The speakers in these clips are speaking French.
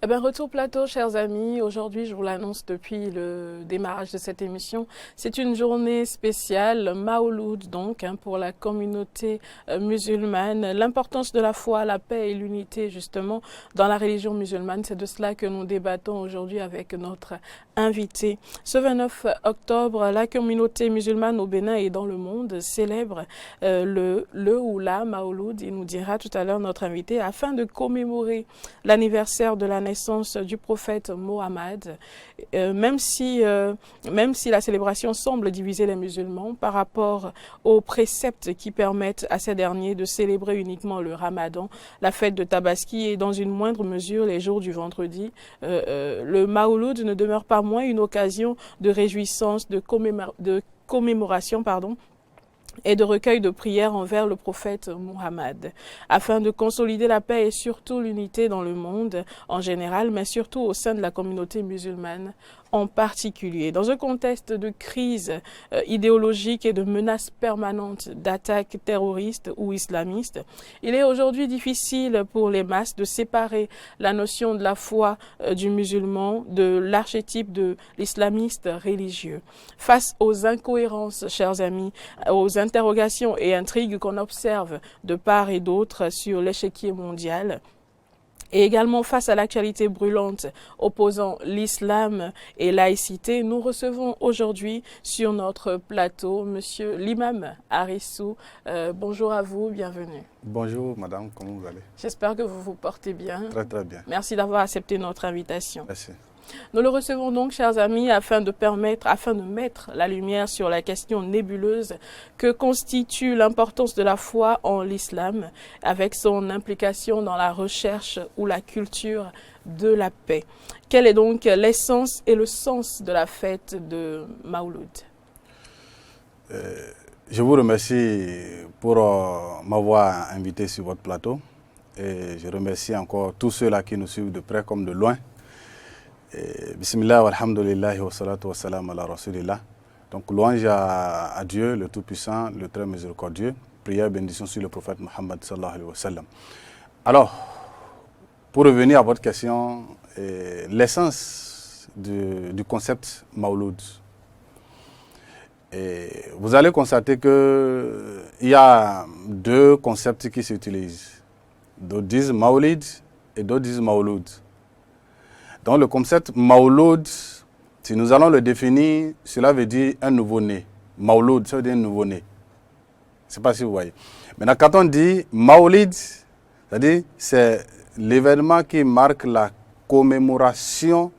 Eh bien, retour plateau, chers amis. Aujourd'hui, je vous l'annonce depuis le démarrage de cette émission. C'est une journée spéciale, Maouloud donc, pour la communauté musulmane. L'importance de la foi, la paix et l'unité, justement, dans la religion musulmane. C'est de cela que nous débattons aujourd'hui avec notre invité. Ce 29 octobre, la communauté musulmane au Bénin et dans le monde célèbre le ou la Maouloud. Il nous dira tout à l'heure notre invité, afin de commémorer l'anniversaire de la naissance du prophète Mohammed, même si la célébration semble diviser les musulmans par rapport aux préceptes qui permettent à ces derniers de célébrer uniquement le Ramadan, la fête de Tabaski et dans une moindre mesure les jours du vendredi. Le Maouloud ne demeure pas moins une occasion de réjouissance, de commémoration, et de recueil de prières envers le prophète Mohammed, afin de consolider la paix et surtout l'unité dans le monde en général, mais surtout au sein de la communauté musulmane en particulier. Dans un contexte de crise idéologique et de menaces permanentes d'attaques terroristes ou islamistes, il est aujourd'hui difficile pour les masses de séparer la notion de la foi du musulman de l'archétype de l'islamiste religieux. Face aux incohérences, chers amis, aux interrogations et intrigues qu'on observe de part et d'autre sur l'échiquier mondial, et également face à l'actualité brûlante opposant l'islam et laïcité, nous recevons aujourd'hui sur notre plateau Monsieur l'imam Harissou. Bonjour à vous, bienvenue. Bonjour madame, comment vous allez? J'espère que vous vous portez bien. Très très bien. Merci d'avoir accepté notre invitation. Merci. Nous le recevons donc, chers amis, afin de mettre la lumière sur la question nébuleuse que constitue l'importance de la foi en l'islam, avec son implication dans la recherche ou la culture de la paix. Quelle est donc l'essence et le sens de la fête de Maouloud? Je vous remercie pour m'avoir invité sur votre plateau et je remercie encore tous ceux-là qui nous suivent de près comme de loin. Bismillah, alhamdulillah, wa salatu wa salam ala rasulillah. Donc louange à Dieu, le Tout-Puissant, le très miséricordieux. Prière, bénédiction sur le prophète Muhammad sallallahu alayhi wa sallam. Alors, pour revenir à votre question, l'essence du concept Maouloud. Vous allez constater qu'il y a deux concepts qui s'utilisent. D'autres disent Maoulid et d'autres disent Maouloud. Donc le concept Maouloud, si nous allons le définir, cela veut dire un nouveau-né. Maouloud, ça veut dire un nouveau-né. Je ne sais pas si vous voyez. Maintenant, quand on dit Maoulid, c'est-à-dire c'est l'événement qui marque la commémoration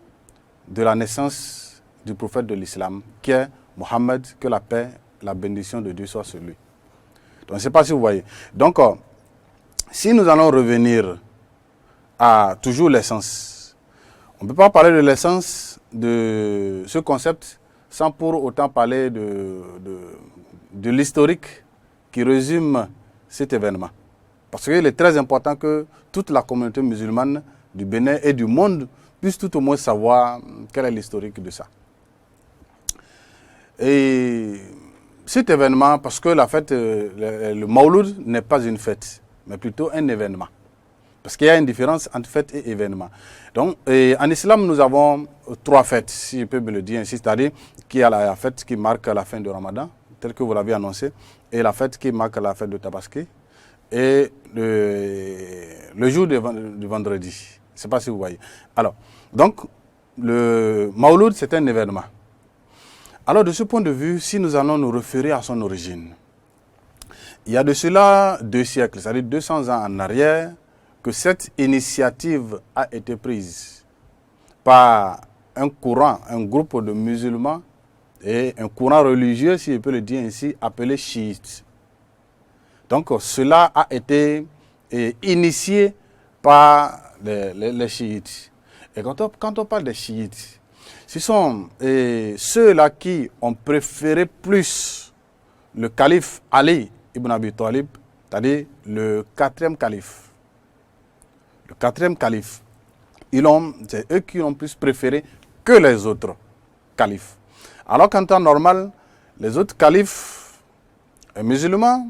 de la naissance du prophète de l'islam, qui est Mohammed, que la paix, la bénédiction de Dieu soit sur lui. Donc je ne sais pas si vous voyez. Donc, si nous allons revenir à toujours l'essence, on ne peut pas parler de l'essence de ce concept sans pour autant parler de l'historique qui résume cet événement. Parce qu'il est très important que toute la communauté musulmane du Bénin et du monde puisse tout au moins savoir quel est l'historique de ça. Et cet événement, parce que la fête, le Maouloud n'est pas une fête, mais plutôt un événement. Parce qu'il y a une différence entre fête et événement. Donc, en islam, nous avons trois fêtes, si je peux me le dire ainsi, c'est-à-dire qu'il y a la fête qui marque la fin du Ramadan, tel que vous l'avez annoncé, et la fête qui marque la fête de Tabaski, et le jour du vendredi. Je ne sais pas si vous voyez. Alors, donc, le Maouloud, c'est un événement. Alors, de ce point de vue, si nous allons nous référer à son origine, il y a de cela 2 siècles, c'est-à-dire 200 ans en arrière, que cette initiative a été prise par un courant, un groupe de musulmans et un courant religieux, si je peux le dire ainsi, appelé chiite. Donc cela a été initié par les chiites. Et quand on parle des chiites, ce sont ceux-là qui ont préféré plus le calife Ali ibn Abi Talib, c'est-à-dire le 4e calife. Le 4e calife, c'est eux qui ont plus préféré que les autres califes. Alors qu'en temps normal, les autres califes musulmans,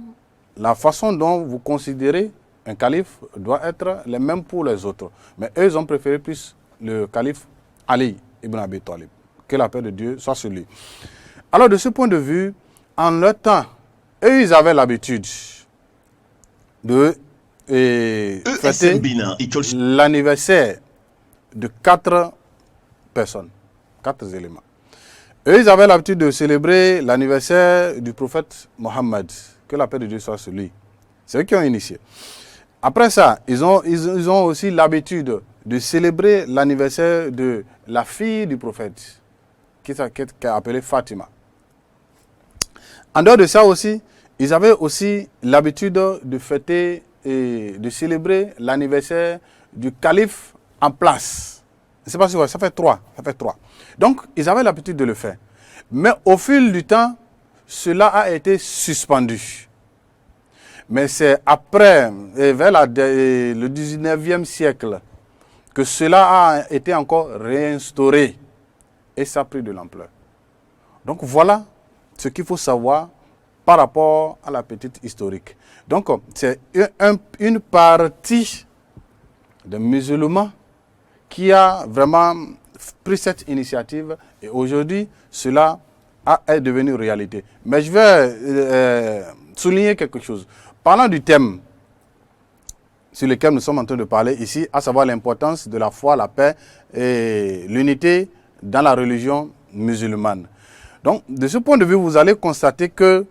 la façon dont vous considérez un calife doit être les mêmes pour les autres. Mais eux, ils ont préféré plus le calife Ali ibn Abi Talib. Que la paix de Dieu soit sur lui. Alors de ce point de vue, en leur temps, eux, ils avaient l'habitude de fêter l'anniversaire de 4 personnes, 4 éléments. Eux, ils avaient l'habitude de célébrer l'anniversaire du prophète Mohammed, que la paix de Dieu soit sur lui. C'est eux qui ont initié. Après ça, ils ont aussi l'habitude de célébrer l'anniversaire de la fille du prophète, qui est appelée Fatima. En dehors de ça aussi, ils avaient aussi l'habitude de fêter et de célébrer l'anniversaire du calife en place. Je ne sais pas si vous voyez, ça fait 3. Donc, ils avaient l'habitude de le faire. Mais au fil du temps, cela a été suspendu. Mais c'est après, vers le 19e siècle, que cela a été encore réinstauré. Et ça a pris de l'ampleur. Donc voilà ce qu'il faut savoir par rapport à la petite historique. Donc c'est une partie des musulmans qui a vraiment pris cette initiative. Et aujourd'hui, cela est devenu réalité. Mais je vais souligner quelque chose. Parlant du thème sur lequel nous sommes en train de parler ici, à savoir l'importance de la foi, la paix et l'unité dans la religion musulmane. Donc, de ce point de vue, vous allez constater que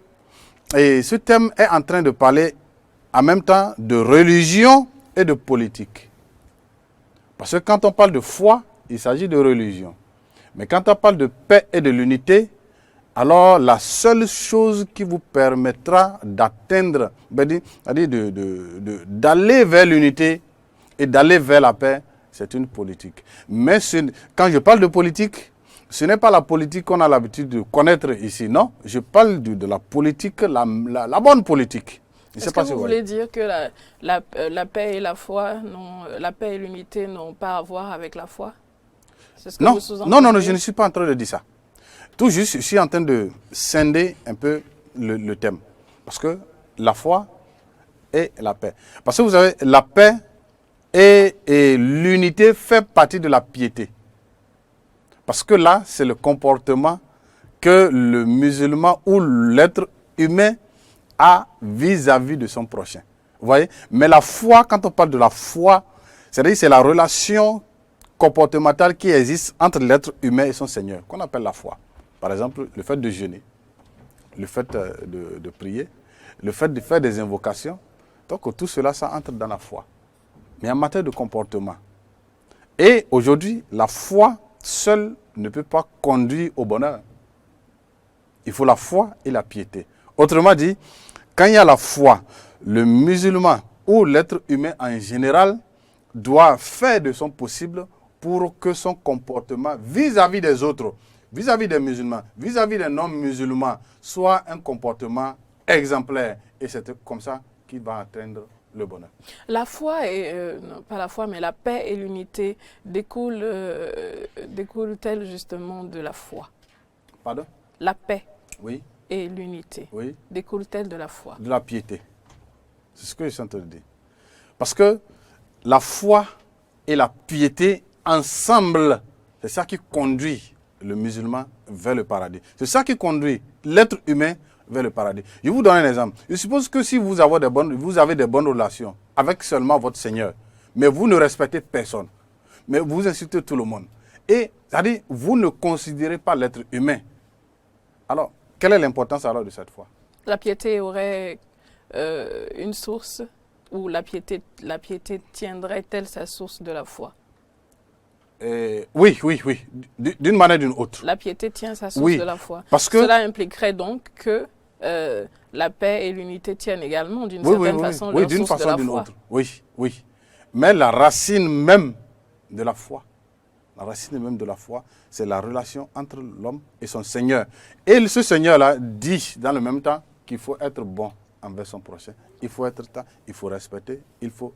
ce thème est en train de parler en même temps de religion et de politique. Parce que quand on parle de foi, il s'agit de religion. Mais quand on parle de paix et de l'unité, alors la seule chose qui vous permettra d'atteindre, d'aller vers l'unité et d'aller vers la paix, c'est une politique. Mais quand je parle de politique, ce n'est pas la politique qu'on a l'habitude de connaître ici, non. Je parle de la politique, la bonne politique. Est-ce que vous voulez dire que la paix et la foi, la paix et l'unité n'ont pas à voir avec la foi? C'est ce que vous sous-entendez? Non, je ne suis pas en train de dire ça. Tout juste, je suis en train de scinder un peu le thème. Parce que la foi et la paix. Parce que vous savez, la paix et l'unité fait partie de la piété. Parce que là, c'est le comportement que le musulman ou l'être humain a vis-à-vis de son prochain. Vous voyez? Mais la foi, quand on parle de la foi, c'est-à-dire c'est la relation comportementale qui existe entre l'être humain et son Seigneur, qu'on appelle la foi. Par exemple, le fait de jeûner, le fait de prier, le fait de faire des invocations. Donc tout cela, ça entre dans la foi. Mais en matière de comportement. Et aujourd'hui, la foi seule ne peut pas conduire au bonheur. Il faut la foi et la piété. Autrement dit, quand il y a la foi, le musulman ou l'être humain en général doit faire de son possible pour que son comportement vis-à-vis des autres, vis-à-vis des musulmans, vis-à-vis des non-musulmans, soit un comportement exemplaire. Et c'est comme ça qu'il va atteindre le bonheur. La foi, non, pas la foi, mais la paix et l'unité découlent-elles justement de la foi? Pardon? La paix oui. et l'unité découlent-elles de la foi? De la piété. C'est ce que je suis en train de dire. Parce que la foi et la piété ensemble, c'est ça qui conduit le musulman vers le paradis. C'est ça qui conduit l'être humain vers le paradis. Je vous donne un exemple. Je suppose que si vous avez des bonnes relations avec seulement votre Seigneur, mais vous ne respectez personne, mais vous insultez tout le monde, et c'est-à-dire vous ne considérez pas l'être humain, alors quelle est l'importance alors de cette foi? La piété aurait une source, ou la piété tiendrait-elle sa source de la foi? Oui. D'une manière ou d'une autre. La piété tient sa source de la foi. Parce que cela impliquerait donc que la paix et l'unité tiennent également d'une certaine façon leur source de la foi. Autre. Oui. Mais la racine même de la foi, c'est la relation entre l'homme et son Seigneur. Et ce Seigneur-là dit dans le même temps qu'il faut être bon envers son prochain. Il faut être temps, il faut respecter, il faut.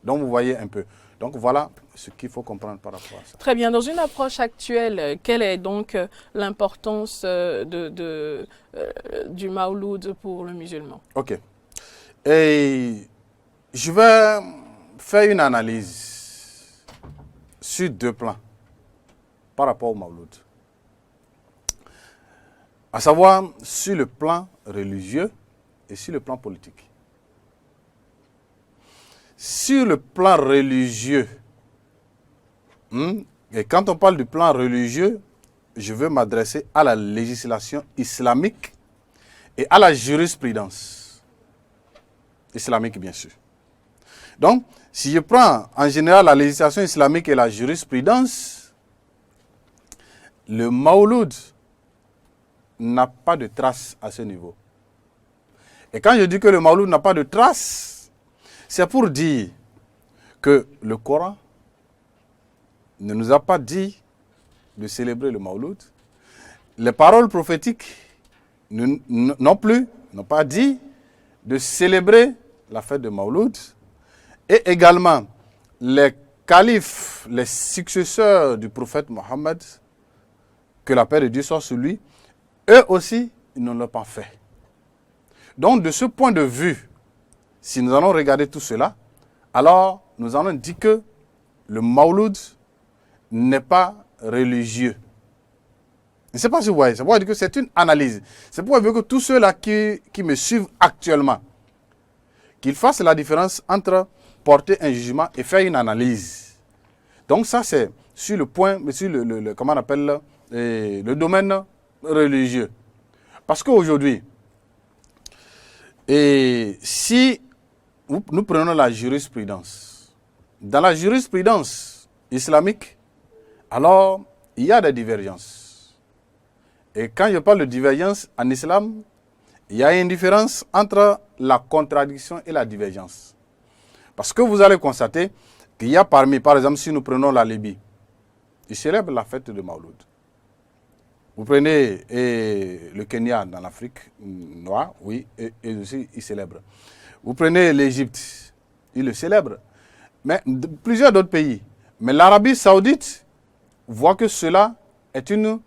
Donc vous voyez un peu. Donc voilà ce qu'il faut comprendre par rapport à ça. Très bien. Dans une approche actuelle, quelle est donc l'importance du Mawlud pour le musulman? Ok. Et je vais faire une analyse sur deux plans par rapport au Mawlud. À savoir sur le plan religieux et sur le plan politique. Sur le plan religieux, et quand on parle du plan religieux, je veux m'adresser à la législation islamique et à la jurisprudence islamique, bien sûr. Donc, si je prends en général la législation islamique et la jurisprudence, le Mawlud n'a pas de trace à ce niveau. Et quand je dis que le Mawlud n'a pas de trace, c'est pour dire que le Coran ne nous a pas dit de célébrer le Mawlud. Les paroles prophétiques non plus n'ont pas dit de célébrer la fête de Mawlud. Et également, les califes, les successeurs du prophète Mohammed, que la paix de Dieu soit sur lui, eux aussi, ils ne l'ont pas fait. Donc, de ce point de vue, si nous allons regarder tout cela, alors nous allons dire que le Mawlud n'est pas religieux. Je ne sais pas si vous voyez, c'est pour dire que c'est une analyse. C'est pour dire que tous ceux-là qui me suivent actuellement, qu'ils fassent la différence entre porter un jugement et faire une analyse. Donc ça, c'est sur le point, sur comment on appelle, le domaine religieux. Parce qu'aujourd'hui, si nous prenons la jurisprudence, dans la jurisprudence islamique, alors il y a des divergences. Et quand je parle de divergence en islam, il y a une différence entre la contradiction et la divergence. Parce que vous allez constater qu'il y a parmi, par exemple, si nous prenons la Libye, ils célèbrent la fête de Mawlud. Vous prenez le Kenya dans l'Afrique noire, oui, et aussi ils célèbrent. Vous prenez l'Égypte, ils le célèbrent. Mais plusieurs d'autres pays. Mais l'Arabie saoudite voit que cela est une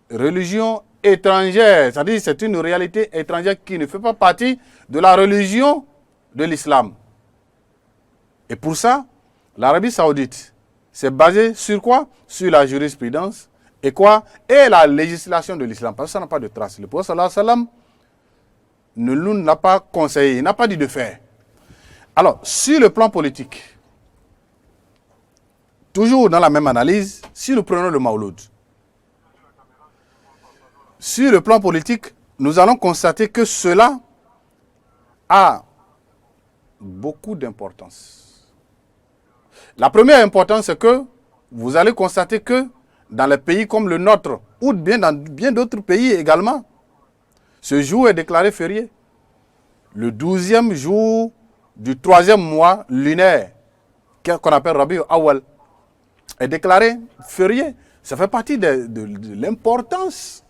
religion étrangère, c'est-à-dire c'est une réalité étrangère qui ne fait pas partie de la religion de l'islam. Et pour ça, l'Arabie saoudite s'est basée sur quoi? Sur la jurisprudence et quoi? Et la législation de l'islam, parce que ça n'a pas de trace. Le prophète sallallahu alayhi wa sallam ne nous l'a pas conseillé, il n'a pas dit de faire. Alors, sur le plan politique, toujours dans la même analyse, si nous prenons le Mawlud, sur le plan politique, nous allons constater que cela a beaucoup d'importance. La première importance, c'est que vous allez constater que dans les pays comme le nôtre, ou bien dans bien d'autres pays également, ce jour est déclaré férié. Le 12e jour du 3e mois lunaire, qu'on appelle Rabi Awal, est déclaré férié. Ça fait partie de l'importance.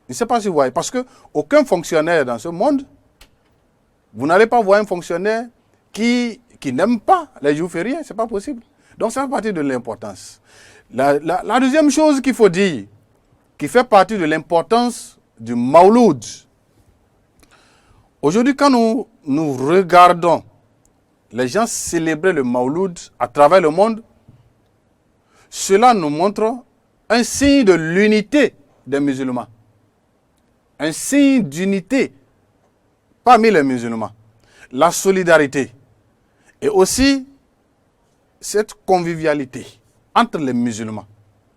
Je ne sais pas si vous voyez, parce qu'aucun fonctionnaire dans ce monde, vous n'allez pas voir un fonctionnaire qui n'aime pas les jours fériés, ce n'est pas possible. Donc ça fait partie de l'importance. La deuxième chose qu'il faut dire, qui fait partie de l'importance du Mawlud, aujourd'hui quand nous regardons les gens célébrer le Mawlud à travers le monde, cela nous montre un signe de l'unité des musulmans. Un signe d'unité parmi les musulmans. La solidarité. Et aussi cette convivialité entre les musulmans.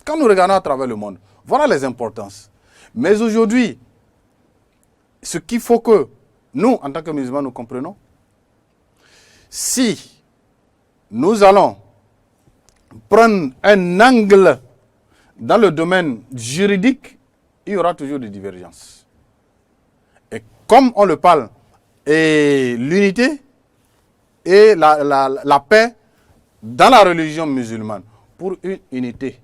Quand nous regardons à travers le monde, voilà les importances. Mais aujourd'hui, ce qu'il faut que nous, en tant que musulmans, nous comprenons, si nous allons prendre un angle dans le domaine juridique, il y aura toujours des divergences. Et comme on le parle, et l'unité et la paix dans la religion musulmane, pour une unité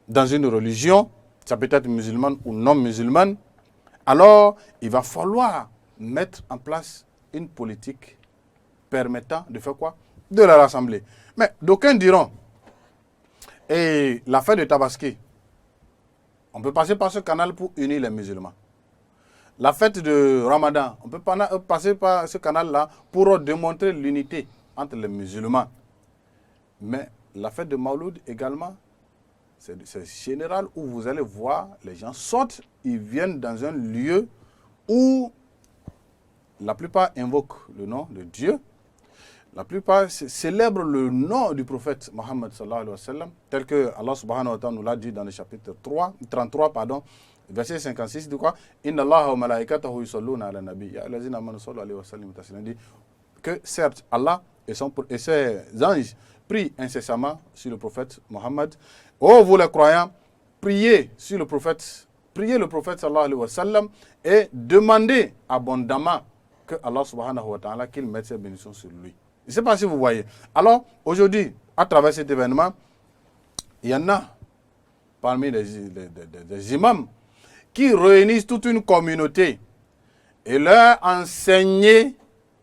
dans une religion, ça peut être musulmane ou non musulmane, alors il va falloir mettre en place une politique permettant de faire quoi? De la rassembler. Mais d'aucuns diront, et la fête de Tabaski, on peut passer par ce canal pour unir les musulmans. La fête de Ramadan, on peut passer par ce canal-là pour démontrer l'unité entre les musulmans. Mais la fête de Mauloud également, c'est général où vous allez voir, les gens sortent, ils viennent dans un lieu où la plupart invoquent le nom de Dieu, la plupart célèbrent le nom du prophète Mohammed sallallahu alayhi wa sallam, tel que Allah subhanahu wa ta'ala nous l'a dit dans le chapitre 33, verset 56, de quoi Inna Allah wa malaikatahu yusalluna ala nabi, ya allazina amanu sallu alayhi wa sallam taslima, dit que certes Allah et ses anges prient incessamment sur le prophète Mohammed. Oh vous les croyants, priez sur le prophète, priez le prophète sallallahu alayhi wa sallam et demandez abondamment que Allah subhanahu wa ta'ala qu'il mette ses bénédictions sur lui. Je ne sais pas si vous voyez. Alors, aujourd'hui, à travers cet événement, il y en a parmi les imams qui réunissent toute une communauté et leur enseigner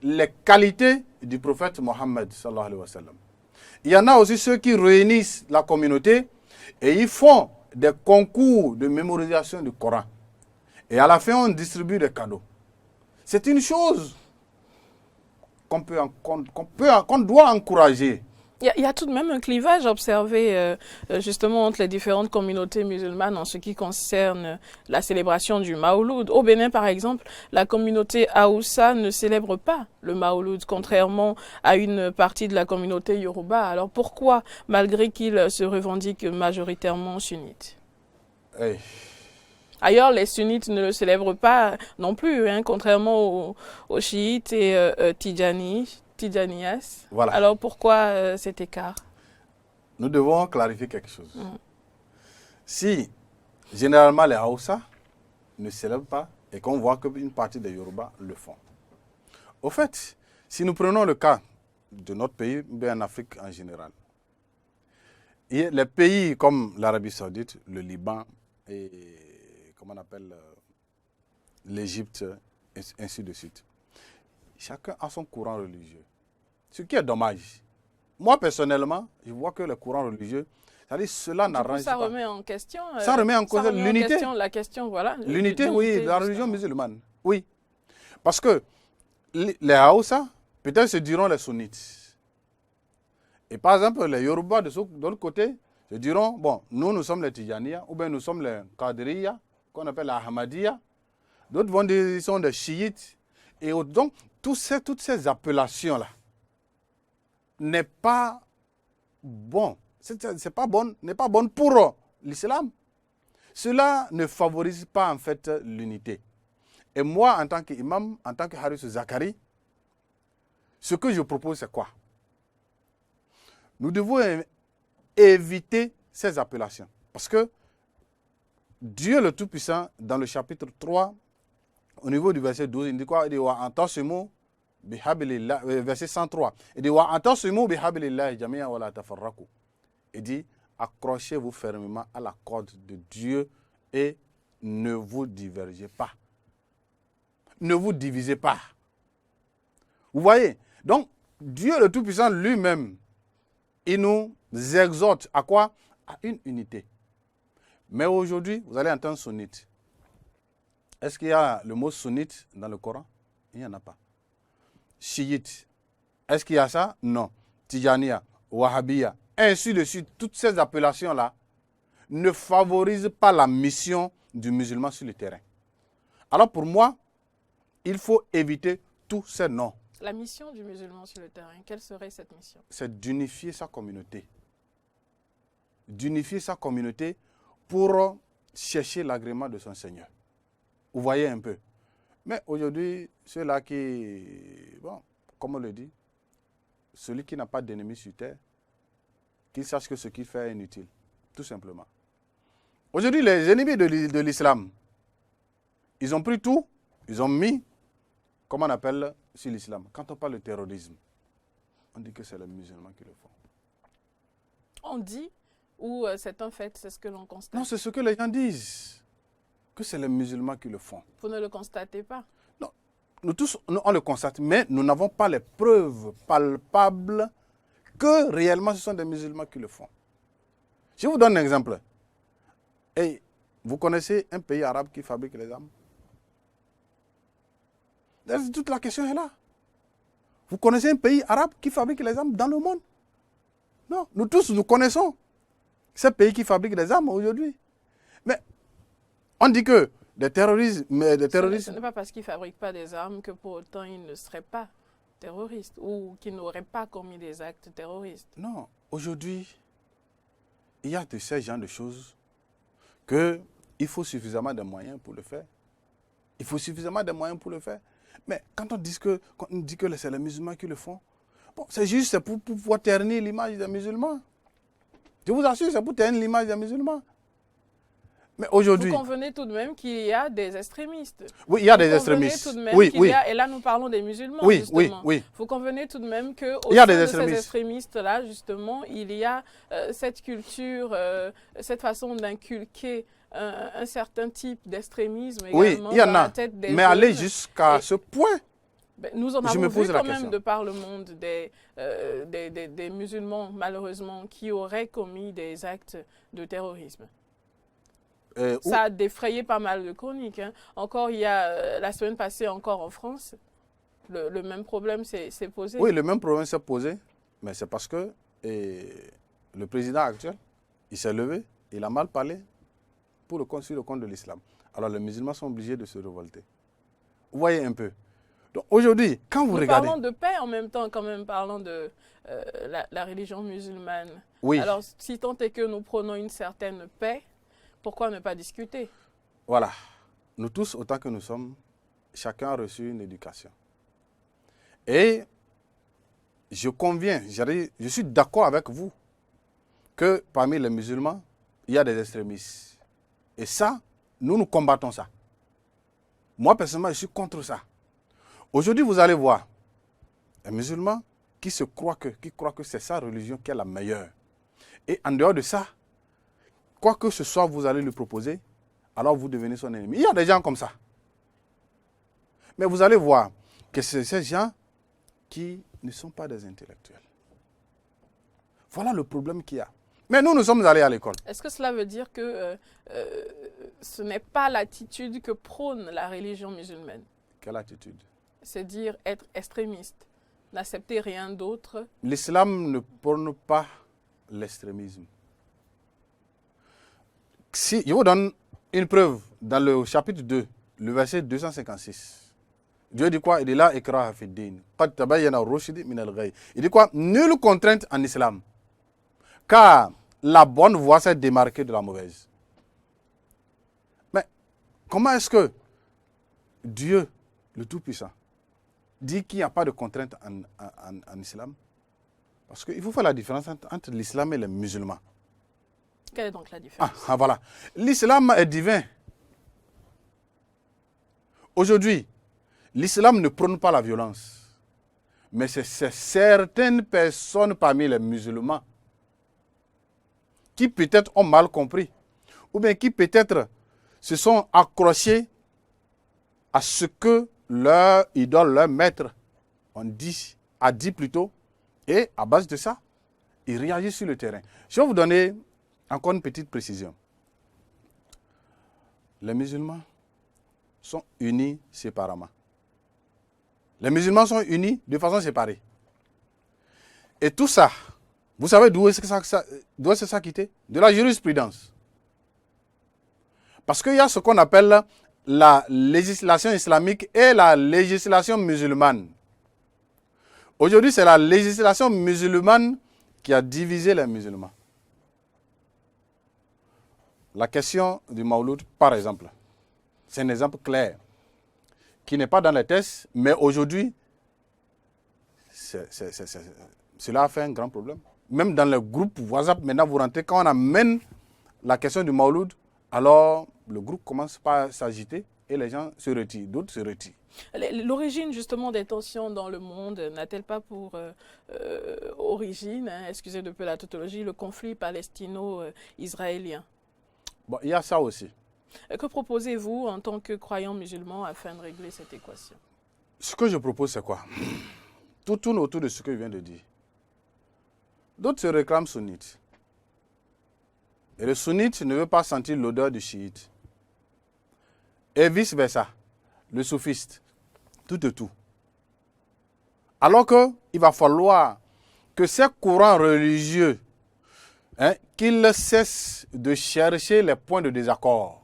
les qualités du prophète Mohammed sallallahu alayhi wa sallam. Il y en a aussi ceux qui réunissent la communauté et ils font des concours de mémorisation du Coran. Et à la fin, on distribue des cadeaux. C'est une chose qu'on doit encourager. Il y a tout de même un clivage observé justement entre les différentes communautés musulmanes en ce qui concerne la célébration du Maouloud. Au Bénin, par exemple, la communauté Haoussa ne célèbre pas le Maouloud, contrairement à une partie de la communauté Yoruba. Alors pourquoi, malgré qu'ils se revendiquent majoritairement sunnites? Hey. Ailleurs, les sunnites ne le célèbrent pas non plus, hein, contrairement aux chiites et Tidjaniyas. Voilà. Alors pourquoi cet écart? Nous devons clarifier quelque chose. Si, généralement, les Haoussa ne célèbrent pas et qu'on voit qu'une partie des Yoruba le font. Au fait, si nous prenons le cas de notre pays, bien en Afrique en général, les pays comme l'Arabie Saoudite, le Liban et comment on appelle l'Égypte, et ainsi de suite. Chacun a son courant religieux. Ce qui est dommage. Moi, personnellement, je vois que le courant religieux, c'est-à-dire cela n'arrange pas. Ça remet en question. Ça remet en cause l'unité. La question, voilà. L'unité, oui, de la religion musulmane. Oui. Parce que les Haoussa, peut-être se diront les sunnites. Et par exemple, les Yoruba de l'autre côté, se diront, bon, nous sommes les Tidjaniya, ou bien nous sommes les Qadiriya, qu'on appelle la Ahmadiyya. D'autres vont dire qu'ils sont des chiites. Et donc, toutes ces appellations-là n'est pas bon. C'est pas bon, n'est pas bonne pour l'islam. Cela ne favorise pas en fait l'unité. Et moi, en tant qu'imam, en tant que Haris Zakari, ce que je propose, c'est quoi? Nous devons éviter ces appellations. Parce que Dieu le Tout-Puissant, dans le chapitre 3, au niveau du verset 12, il dit quoi? Il dit wa antasimu bihablillah, verset 103. Il dit wa antasimu bihablillah jami'an wa la tafarraqu. Il dit accrochez-vous fermement à la corde de Dieu et ne vous divergez pas. Ne vous divisez pas. Vous voyez? Donc, Dieu le Tout-Puissant lui-même, il nous exhorte à quoi? À une unité. Mais aujourd'hui, vous allez entendre sunnite. Est-ce qu'il y a le mot sunnite dans le Coran? Il n'y en a pas. Chiite. Est-ce qu'il y a ça? Non. Tijaniya, Wahhabiya, ainsi de suite. Toutes ces appellations-là ne favorisent pas la mission du musulman sur le terrain. Alors pour moi, il faut éviter tous ces noms. La mission du musulman sur le terrain, quelle serait cette mission? C'est d'unifier sa communauté. D'unifier sa communauté pour chercher l'agrément de son Seigneur. Vous voyez un peu. Mais aujourd'hui, ceux-là qui, bon, comme on le dit, celui qui n'a pas d'ennemi sur terre, qu'il sache que ce qu'il fait est inutile. Tout simplement. Aujourd'hui, les ennemis de l'islam, ils ont pris tout, ils ont mis, comment on appelle, sur l'islam. Quand on parle de terrorisme, on dit que c'est les musulmans qui le font. On dit ou c'est un fait, c'est ce que l'on constate? Non, c'est ce que les gens disent, que c'est les musulmans qui le font. Vous ne le constatez pas? Non, nous tous, on le constate, mais nous n'avons pas les preuves palpables que réellement ce sont des musulmans qui le font. Je vous donne un exemple. Et vous connaissez un pays arabe qui fabrique les armes? Toute la question est là. Vous connaissez un pays arabe qui fabrique les armes dans le monde? Non, nous tous, nous connaissons ces pays qui fabriquent des armes aujourd'hui. Mais on dit que des terroristes... Ce n'est pas parce qu'ils ne fabriquent pas des armes que pour autant ils ne seraient pas terroristes ou qu'ils n'auraient pas commis des actes terroristes. Non, aujourd'hui, il y a de ces genres de choses qu'il faut suffisamment de moyens pour le faire. Il faut suffisamment de moyens pour le faire. Mais quand on dit que c'est les musulmans qui le font, bon, c'est juste pour pouvoir ternir l'image des musulmans. Je vous assure, c'est pour ternir l'image des musulmans. Mais aujourd'hui... Vous convenez tout de même qu'il y a des extrémistes. Oui, il y a des extrémistes. Tout de même oui, qu'il y a, et là nous parlons des musulmans, oui, justement. Oui. Vous convenez tout de même qu'au sein de ces extrémistes-là, justement, il y a cette culture, cette façon d'inculquer un certain type d'extrémisme également il y en dans a. la tête des Mais jeunes. aller jusqu'à ce point... Nous en avons vu quand même de par le monde des musulmans, malheureusement, qui auraient commis des actes de terrorisme. Ça a défrayé pas mal de chroniques. Hein. Encore, il y a la semaine passée, encore en France, le même problème s'est posé. Oui, le même problème s'est posé, mais c'est parce que le président actuel, il s'est levé, il a mal parlé sur le compte de l'islam. Alors les musulmans sont obligés de se révolter. Vous voyez un peu. Donc aujourd'hui, quand vous regardez... Nous parlons de paix en même temps, quand même, parlant de la religion musulmane. Oui. Alors, si tant est que nous prenons une certaine paix, pourquoi ne pas discuter? Voilà. Nous tous, autant que nous sommes, chacun a reçu une éducation. Et je conviens, je suis d'accord avec vous que parmi les musulmans, il y a des extrémistes. Et ça, nous combattons ça. Moi, personnellement, je suis contre ça. Aujourd'hui, vous allez voir un musulman qui croit que c'est sa religion qui est la meilleure. Et en dehors de ça, quoi que ce soit, vous allez lui proposer, alors vous devenez son ennemi. Il y a des gens comme ça. Mais vous allez voir que c'est ces gens qui ne sont pas des intellectuels. Voilà le problème qu'il y a. Mais nous sommes allés à l'école. Est-ce que cela veut dire que ce n'est pas l'attitude que prône la religion musulmane? Quelle attitude? C'est dire être extrémiste, n'accepter rien d'autre. L'islam ne prône pas l'extrémisme. Si je vous donne une preuve dans le chapitre 2, le verset 256. Dieu dit quoi? Il dit là, ikraha fi din. Qad tabayyana ar-rushd min al-ghayy. Il dit quoi? Nulle contrainte en islam. Car la bonne voie s'est démarquée de la mauvaise. Mais comment est-ce que Dieu, le Tout-Puissant, dit qu'il n'y a pas de contrainte en islam? Parce qu'il faut faire la différence entre l'islam et les musulmans. Quelle est donc la différence? Voilà. L'islam est divin. Aujourd'hui, l'islam ne prône pas la violence. Mais c'est certaines personnes parmi les musulmans qui peut-être ont mal compris. Ou bien qui peut-être se sont accrochés à ce que leur idole, leur maître, a dit plutôt. Et à base de ça, ils réagissent sur le terrain. Je vais vous donner encore une petite précision. Les musulmans sont unis séparément. Les musulmans sont unis de façon séparée. Et tout ça, vous savez d'où est-ce que ça quitté? De la jurisprudence. Parce qu'il y a ce qu'on appelle la législation islamique et la législation musulmane. Aujourd'hui, c'est la législation musulmane qui a divisé les musulmans. La question du Mawlud, par exemple, c'est un exemple clair, qui n'est pas dans les tests, mais aujourd'hui, cela a fait un grand problème. Même dans le groupe WhatsApp, maintenant vous rentrez, quand on amène la question du Mawlud, alors le groupe commence par s'agiter et les gens se retirent, d'autres se retirent. L'origine justement des tensions dans le monde n'a-t-elle pas pour origine, excusez de peu la tautologie, le conflit palestino-israélien? Bon, il y a ça aussi. Que proposez-vous en tant que croyant musulman afin de régler cette équation? Ce que je propose, c'est quoi? Tout tourne autour de ce que je viens de dire. D'autres se réclament sunnites. Et le sunnite ne veut pas sentir l'odeur du chiite. Et vice-versa. Le soufiste. Tout et tout. Alors qu'il va falloir que ces courants religieux, qu'ils cessent de chercher les points de désaccord,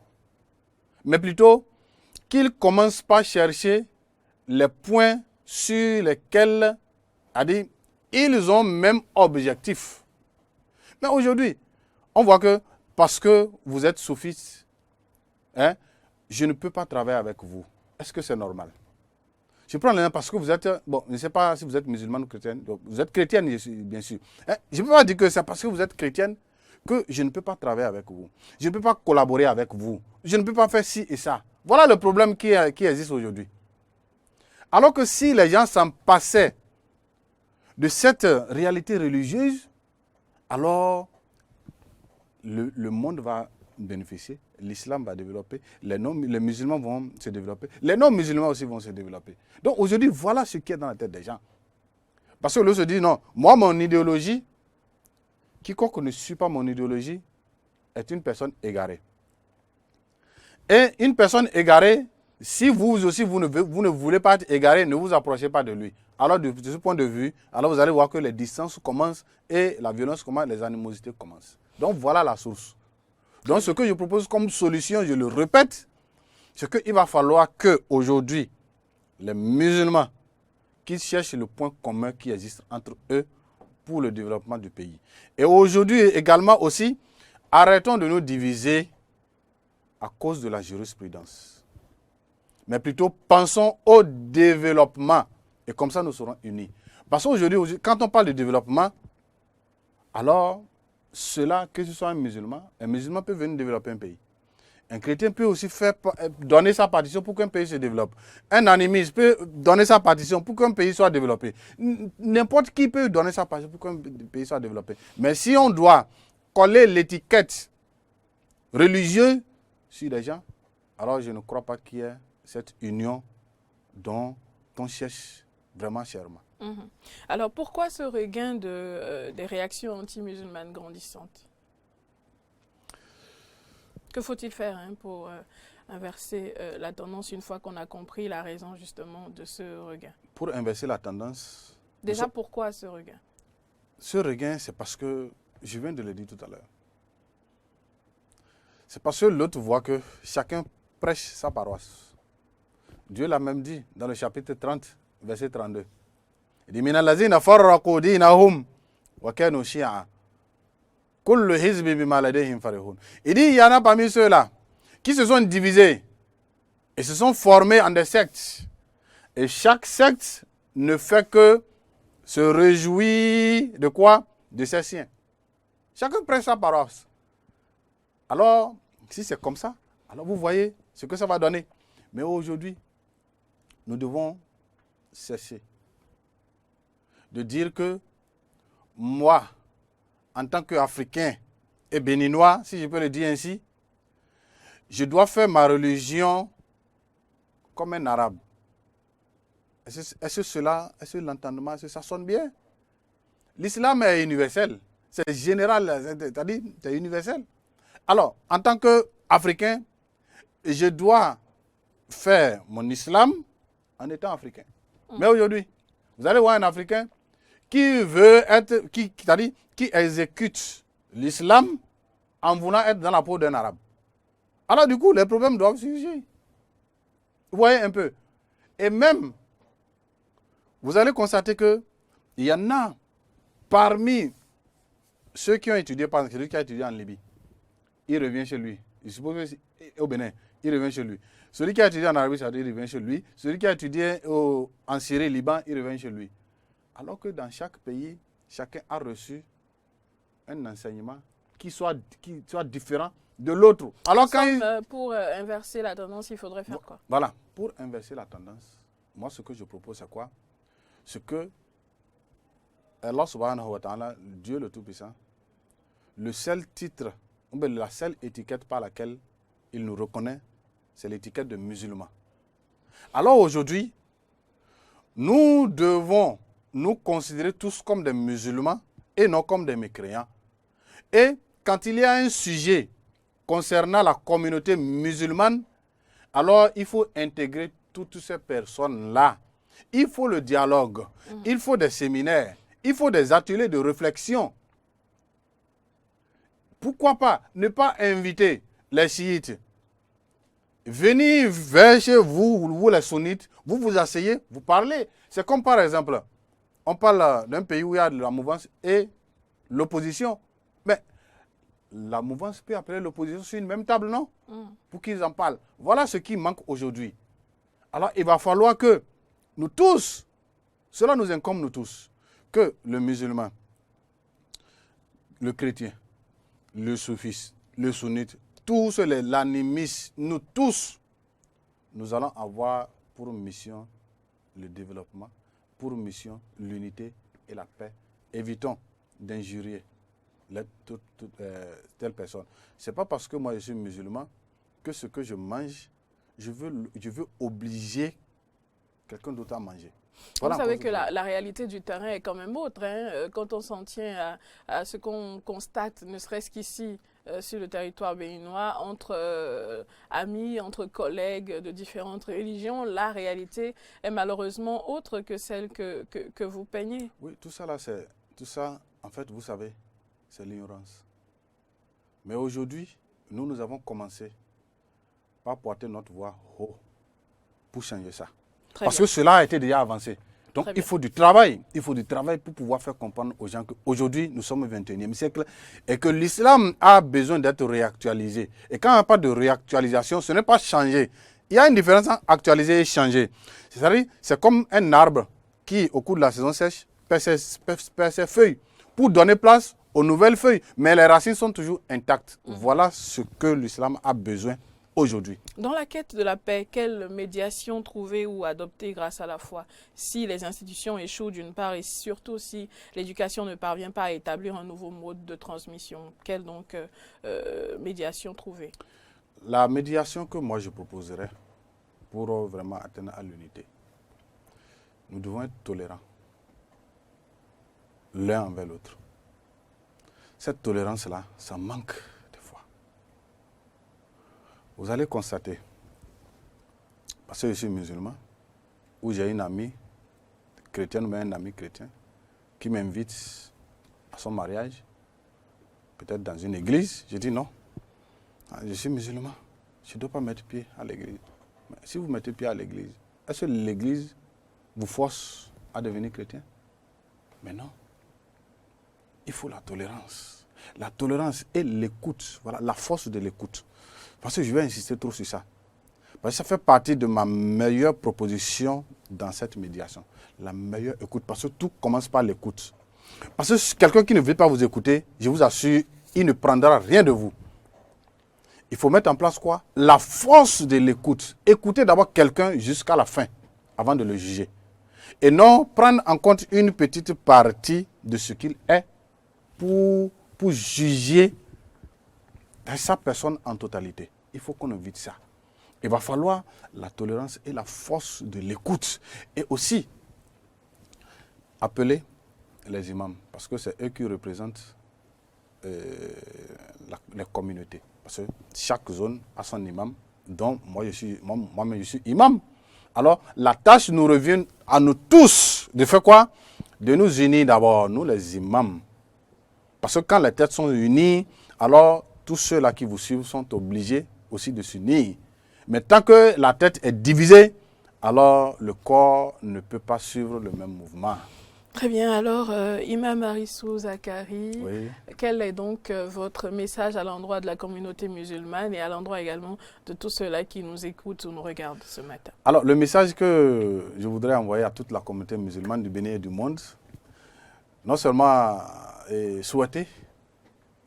mais plutôt qu'ils commencent par chercher les points sur lesquels, ils ont même objectif. Mais aujourd'hui, on voit que parce que vous êtes soufiste, je ne peux pas travailler avec vous. Est-ce que c'est normal? Je prends l'exemple parce que vous êtes, bon, je ne sais pas si vous êtes musulmane ou chrétienne, donc vous êtes chrétienne, bien sûr. Je ne peux pas dire que c'est parce que vous êtes chrétienne que je ne peux pas travailler avec vous. Je ne peux pas collaborer avec vous. Je ne peux pas faire ci et ça. Voilà le problème qui existe aujourd'hui. Alors que si les gens s'en passaient de cette réalité religieuse, alors le monde va bénéficier, l'islam va développer, les musulmans vont se développer, les non-musulmans aussi vont se développer. Donc aujourd'hui, voilà ce qui est dans la tête des gens. Parce que l'on se dit, non, moi, mon idéologie, quiconque ne suit pas mon idéologie est une personne égarée. Et une personne égarée, si vous aussi, vous ne voulez pas être égaré, ne vous approchez pas de lui. Alors, de ce point de vue, alors vous allez voir que les distances commencent et la violence commence, les animosités commencent. Donc, voilà la source. Donc, ce que je propose comme solution, je le répète, c'est qu'il va falloir qu'aujourd'hui, les musulmans, qu'ils cherchent le point commun qui existe entre eux pour le développement du pays. Et aujourd'hui également aussi, arrêtons de nous diviser à cause de la jurisprudence. Mais plutôt, pensons au développement. Et comme ça, nous serons unis. Parce qu'aujourd'hui, quand on parle de développement, alors, cela, que ce soit un musulman peut venir développer un pays. Un chrétien peut aussi donner sa partition pour qu'un pays se développe. Un animiste peut donner sa partition pour qu'un pays soit développé. N'importe qui peut donner sa partition pour qu'un pays soit développé. Mais si on doit coller l'étiquette religieuse sur les gens, alors je ne crois pas qu'il y ait cette union dont on cherche vraiment chèrement. Alors pourquoi ce regain des réactions anti-musulmanes grandissantes? Que faut-il faire pour inverser la tendance une fois qu'on a compris la raison justement de ce regain? Pour inverser la tendance... Déjà, pourquoi ce regain? Ce regain, c'est parce que, je viens de le dire tout à l'heure, c'est parce que l'autre voit que chacun prêche sa paroisse. Dieu l'a même dit dans le chapitre 30, verset 32. Il dit, Minalazina farraqu dinahum wa kanu shi'a. Kullu hizbi bima ladayhim farihun. Il dit, il y en a parmi ceux-là qui se sont divisés et se sont formés en des sectes. Et chaque secte ne fait que se réjouir de quoi? De ses siens. Chacun prêche sa paroisse. Alors, si c'est comme ça, alors vous voyez ce que ça va donner. Mais aujourd'hui, nous devons cesser de dire que moi, en tant qu'Africain et Béninois, si je peux le dire ainsi, je dois faire ma religion comme un arabe. Est-ce que l'entendement, est-ce que ça sonne bien? L'islam est universel, c'est général, c'est-à-dire c'est universel. Alors, en tant qu'Africain, je dois faire mon islam en étant africain. Mais aujourd'hui, vous allez voir un Africain qui veut être, qui exécute l'islam en voulant être dans la peau d'un arabe. Alors du coup, les problèmes doivent surgir. Vous voyez un peu. Et même, vous allez constater qu'il y en a parmi ceux qui ont étudié, par exemple, celui qui a étudié en Libye, il revient chez lui. Il suppose au Bénin, il revient chez lui. Celui qui a étudié en Arabie Saoudite, il revient chez lui. Celui qui a étudié en Syrie, Liban, il revient chez lui. Alors que dans chaque pays, chacun a reçu un enseignement qui soit différent de l'autre. Alors pour inverser la tendance, il faudrait faire quoi? Voilà, pour inverser la tendance, moi ce que je propose c'est quoi? C'est que Allah subhanahu wa ta'ala, Dieu le Tout-Puissant, le seul titre, la seule étiquette par laquelle il nous reconnaît, c'est l'étiquette de musulman. Alors aujourd'hui, nous devons nous considérer tous comme des musulmans et non comme des mécréants. Et quand il y a un sujet concernant la communauté musulmane, alors il faut intégrer toutes ces personnes-là. Il faut le dialogue, il faut des séminaires, Il faut des ateliers de réflexion. Pourquoi pas ne pas inviter les chiites? Venez vers chez vous, vous les sunnites, vous vous asseyez, vous parlez. C'est comme par exemple, on parle d'un pays où il y a de la mouvance et l'opposition. Mais la mouvance peut appeler l'opposition sur une même table, non? Pour qu'ils en parlent. Voilà ce qui manque aujourd'hui. Alors il va falloir que nous tous, cela nous incombe nous tous, que le musulman, le chrétien, le soufiste, le sunnite, tous l'animistes, nous tous, nous allons avoir pour mission le développement, pour mission l'unité et la paix. Évitons d'injurier telle personne. Ce n'est pas parce que moi je suis musulman que ce que je mange, je veux obliger quelqu'un d'autre à manger. Voilà. Vous savez que la réalité du terrain est quand même autre. Quand on s'en tient à ce qu'on constate, ne serait-ce qu'ici, sur le territoire béninois, entre amis, entre collègues de différentes religions, la réalité est malheureusement autre que celle que vous peignez. Oui, tout ça, en fait, vous savez, c'est l'ignorance. Mais aujourd'hui, nous avons commencé par porter notre voix haut pour changer ça. Parce que cela a été déjà avancé. Donc il faut du travail. Il faut du travail pour pouvoir faire comprendre aux gens qu'aujourd'hui, nous sommes au XXIe siècle et que l'islam a besoin d'être réactualisé. Et quand il n'y a pas de réactualisation, ce n'est pas changer. Il y a une différence entre actualiser et changer. C'est-à-dire, c'est comme un arbre qui, au cours de la saison sèche, perd ses feuilles pour donner place aux nouvelles feuilles. Mais les racines sont toujours intactes. Voilà ce que l'islam a besoin aujourd'hui. Dans la quête de la paix, quelle médiation trouver ou adopter grâce à la foi? Si les institutions échouent d'une part et surtout si l'éducation ne parvient pas à établir un nouveau mode de transmission, quelle donc médiation trouver? La médiation que moi je proposerais pour vraiment atteindre à l'unité, nous devons être tolérants l'un envers l'autre. Cette tolérance-là, ça manque. Vous allez constater, parce que je suis musulman, où j'ai une amie chrétienne, mais un ami chrétien, qui m'invite à son mariage, peut-être dans une église. Je dis non, je suis musulman, je ne dois pas mettre pied à l'église. Mais si vous mettez pied à l'église, est-ce que l'église vous force à devenir chrétien? Mais non. Il faut la tolérance. La tolérance et l'écoute, voilà, la force de l'écoute. Parce que je vais insister trop sur ça. Parce que ça fait partie de ma meilleure proposition dans cette médiation. La meilleure écoute. Parce que tout commence par l'écoute. Parce que quelqu'un qui ne veut pas vous écouter, je vous assure, il ne prendra rien de vous. Il faut mettre en place quoi? La force de l'écoute. Écoutez d'abord quelqu'un jusqu'à la fin, avant de le juger. Et non prendre en compte une petite partie de ce qu'il est pour juger sa personne en totalité. Il faut qu'on évite ça. Il va falloir la tolérance et la force de l'écoute. Et aussi, appeler les imams. Parce que c'est eux qui représentent les communautés. Parce que chaque zone a son imam, dont moi-même je suis imam. Alors, la tâche nous revient à nous tous de faire quoi? De nous unir d'abord, nous les imams. Parce que quand les têtes sont unies, alors tous ceux-là qui vous suivent sont obligés aussi de s'unir. Mais tant que la tête est divisée, alors le corps ne peut pas suivre le même mouvement. Très bien, alors Imam Arissou Zakari, Oui. quel est donc votre message à l'endroit de la communauté musulmane et à l'endroit également de tous ceux-là qui nous écoutent ou nous regardent ce matin? Alors le message que je voudrais envoyer à toute la communauté musulmane du Bénin et du monde, non seulement souhaiter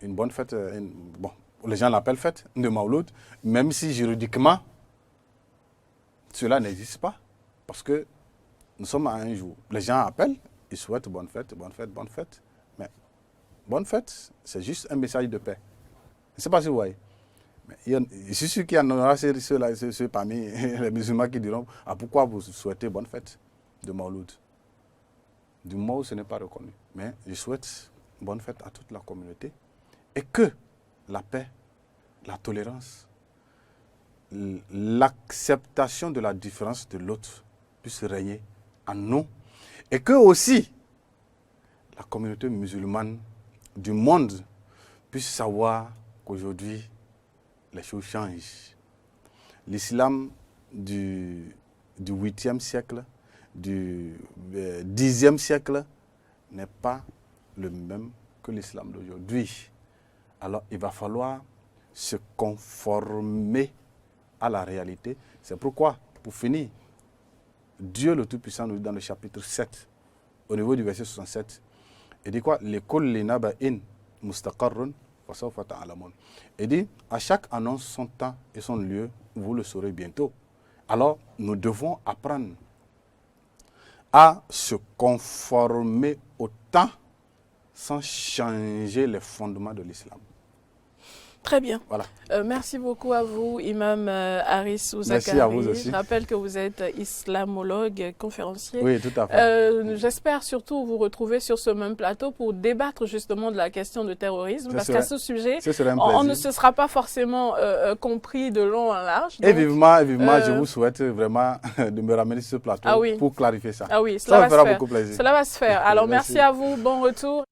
une bonne fête, les gens l'appellent fête de Mawlud, même si juridiquement, cela n'existe pas. Parce que nous sommes à un jour. Les gens appellent, ils souhaitent bonne fête, bonne fête, bonne fête. Mais bonne fête, c'est juste un message de paix. Je ne sais pas si vous voyez. Mais je suis sûr qu'il y en aura ceux parmi les musulmans qui diront pourquoi vous souhaitez bonne fête de Mawlud. Du moment où ce n'est pas reconnu. Mais je souhaite bonne fête à toute la communauté et que la paix, la tolérance, l'acceptation de la différence de l'autre puisse régner en nous et que aussi la communauté musulmane du monde puisse savoir qu'aujourd'hui, les choses changent. L'islam du 8e siècle, du 10e siècle, n'est pas le même que l'islam d'aujourd'hui. Alors, il va falloir se conformer à la réalité. C'est pourquoi, pour finir, Dieu le Tout-Puissant nous dit dans le chapitre 7, au niveau du verset 67, il dit quoi? Il dit, à chaque annonce son temps et son lieu, vous le saurez bientôt. Alors, nous devons apprendre à se conformer au temps sans changer les fondements de l'islam. Très bien. Voilà. Merci beaucoup à vous, Imam Harissou Zakari. Merci à vous aussi. Je rappelle que vous êtes islamologue, conférencier. Oui, tout à fait. J'espère surtout vous retrouver sur ce même plateau pour débattre justement de la question du terrorisme, parce qu'à ce sujet, on ne se sera pas forcément compris de long en large. Donc, et vivement, je vous souhaite vraiment de me ramener sur ce plateau pour clarifier ça. Ah oui, ça me fera beaucoup plaisir. Cela va se faire. Alors merci à vous, bon retour.